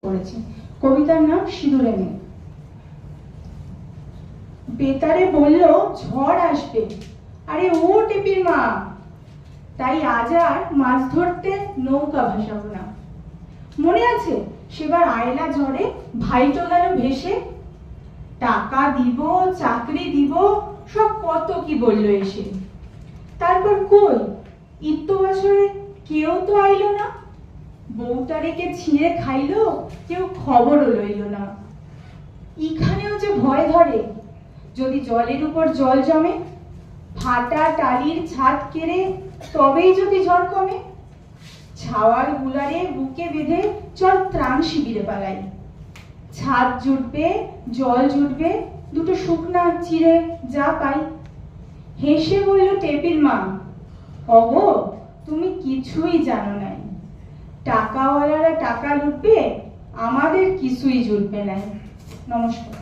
করেছে। কবিতার নাম সিঁদুরে মেয়ে। বেতারে বলল ঝড় আসবে, আরে ও টেপির মা, তাই আজ আর মাছ ধরতে নৌকা ভাসাবো না। মনে আছে সেবার আয়লা ঝড়ে ভাইটো গেল ভেসে, টাকা দিব, চাকরি দিব, সব কত কি বললো এসে। তারপর কই ইত্তো বছরে কেউ তো আইলো না, বউটা রেখে ছিঁড়ে খাইলো, কেউ খবরও লইল না। এখানেও যে ভয় ধরে, যদি জলের উপর জল জমে, ফাটা টালির ছাদ কেড়ে তবেই যদি ঝড় কমে। ছাওয়াল গুলারে বুকে বেঁধে চল ত্রাণ শিবিরে পালাই, ছাদ জুটবে, জল জুটবে, দুটো শুকনা চিড়ে যা পাই। হেসে বলল টেপির মা, অগো তুমি কিছুই জানো নাই, টাকাওয়ালারা টাকা লুটবে, আমাদের কিছুই জুটবে না। নমস্কার।